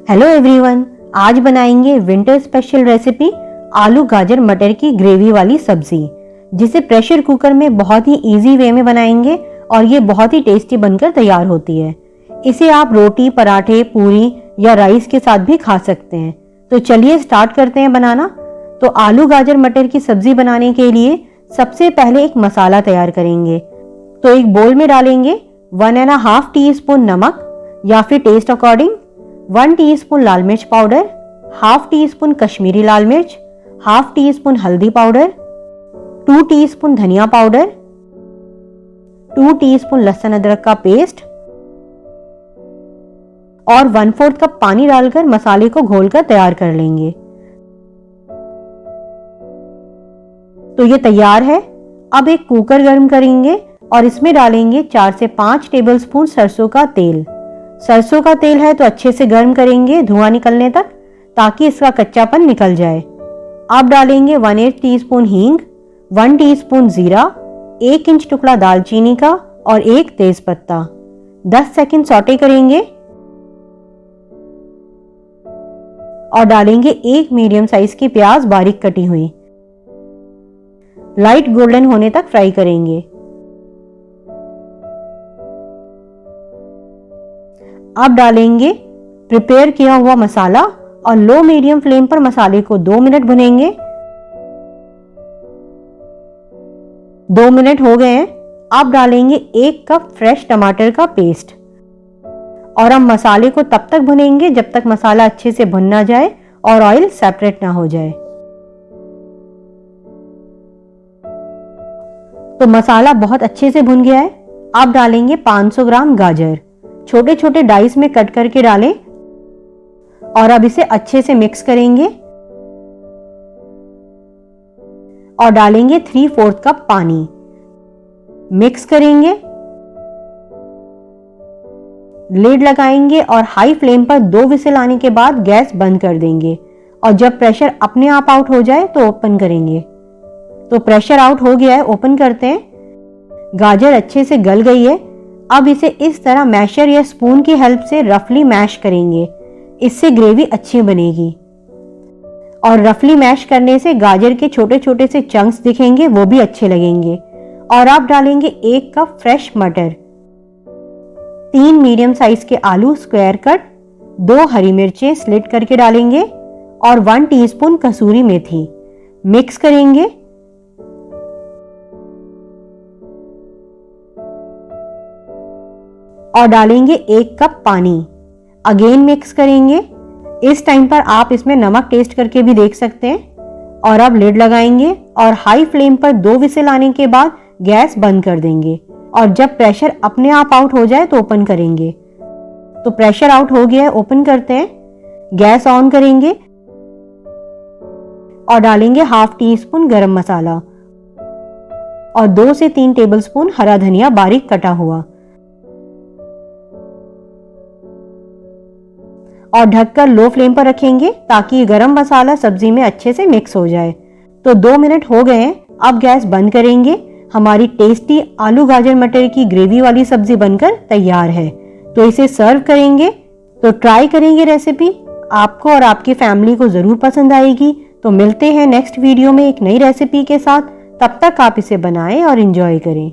Hello everyone, आज बनाएंगे winter special recipe आलू गाजर मटर की ग्रेवी वाली सब्जी, जिसे प्रेशर कुकर में बहुत ही इजी वे में बनाएंगे और ये बहुत ही टेस्टी बनकर तैयार होती है। इसे आप रोटी, पराठे, पूरी या राइस के साथ भी खा सकते हैं। तो चलिए स्टार्ट करते हैं बनाना। तो आलू गाजर मटर की सब्जी बनाने के लिए सबसे पहले एक मसाला तैयार करेंगे। तो एक बोल में डालेंगे 1.5 टीस्पून नमक या फिर टेस्ट अकॉर्डिंग, 1 टीस्पून लाल मिर्च powder, half teaspoon Kashmiri लाल मिर्च, हाफ टी स्पून हल्दी पाउडर, 2 टीस्पून धनिया पाउडर, 2 टीस्पून लहसुन अदरक का पेस्ट और 1/4 कप पानी डालकर मसाले को घोलकर तैयार कर लेंगे। तो ये तैयार है। अब एक कुकर गर्म करेंगे और इसमें डालेंगे 4 से 5 टेबलस्पून सरसों का तेल। सरसों का तेल है तो अच्छे से गर्म करेंगे धुआं निकलने तक, ताकि इसका कच्चापन निकल जाए। अब डालेंगे 1/8 टीस्पून हींग, 1 टीस्पून जीरा, 1 इंच टुकड़ा दालचीनी का और 1 तेजपत्ता। 10 सेकंड सौटे करेंगे और डालेंगे 1 मीडियम साइज की प्याज बारीक कटी हुई। लाइट गोल्डन होने तक फ्राई करेंगे। अब डालेंगे प्रिपेयर किया हुआ मसाला और लो मीडियम फ्लेम पर मसाले को 2 मिनट भुनेंगे। 2 मिनट हो गए हैं। अब डालेंगे 1 कप फ्रेश टमाटर का पेस्ट और हम मसाले को तब तक भुनेंगे जब तक मसाला अच्छे से भुन ना जाए और ऑयल सेपरेट ना हो जाए। तो मसाला बहुत अच्छे से भुन गया है। अब डालेंगे 500 ग्राम गाजर, छोटे छोटे डाइस में कट करके डालें और अब इसे अच्छे से मिक्स करेंगे और डालेंगे 3/4 कप पानी। मिक्स करेंगे, लिड लगाएंगे और हाई फ्लेम पर 2 विसिल आने के बाद गैस बंद कर देंगे और जब प्रेशर अपने आप आउट हो जाए तो ओपन करेंगे। तो प्रेशर आउट हो गया है, ओपन करते हैं। गाजर अच्छे से गल गई है। अब इसे इस तरह मैशर या स्पून की हेल्प से रफली मैश करेंगे, इससे ग्रेवी अच्छी बनेगी। और रफली मैश करने से गाजर के छोटे छोटे से चंक्स दिखेंगे, वो भी अच्छे लगेंगे। और अब डालेंगे 1 कप फ्रेश मटर, 3 मीडियम साइज के आलू स्क्वायर कट, 2 हरी मिर्चें स्लिट करके डालेंगे और 1 टीस्पून कसूरी मेथी। मिक्स करेंगे और डालेंगे 1 कप पानी। अगेन मिक्स करेंगे। इस टाइम पर आप इसमें नमक टेस्ट करके भी देख सकते हैं। और अब लिड लगाएंगे और हाई फ्लेम पर 2 विसिल आने के बाद गैस बंद कर देंगे और जब प्रेशर अपने आप आउट हो जाए तो ओपन करेंगे। तो प्रेशर आउट हो गया है, ओपन करते हैं। गैस ऑन करेंगे और डालेंगे हाफ टी स्पून गरम मसाला और 2 से 3 टेबलस्पून हरा धनिया बारीक कटा हुआ और ढककर लो फ्लेम पर रखेंगे ताकि गरम मसाला सब्जी में अच्छे से मिक्स हो जाए। तो 2 मिनट हो गए हैं। अब गैस बंद करेंगे। हमारी टेस्टी आलू गाजर मटर की ग्रेवी वाली सब्जी बनकर तैयार है। तो इसे सर्व करेंगे। तो ट्राई करेंगे रेसिपी, आपको और आपकी फैमिली को जरूर पसंद आएगी। तो मिलते हैं नेक्स्ट वीडियो में एक नई रेसिपी के साथ। तब तक आप इसे बनाएं और एंजॉय करें।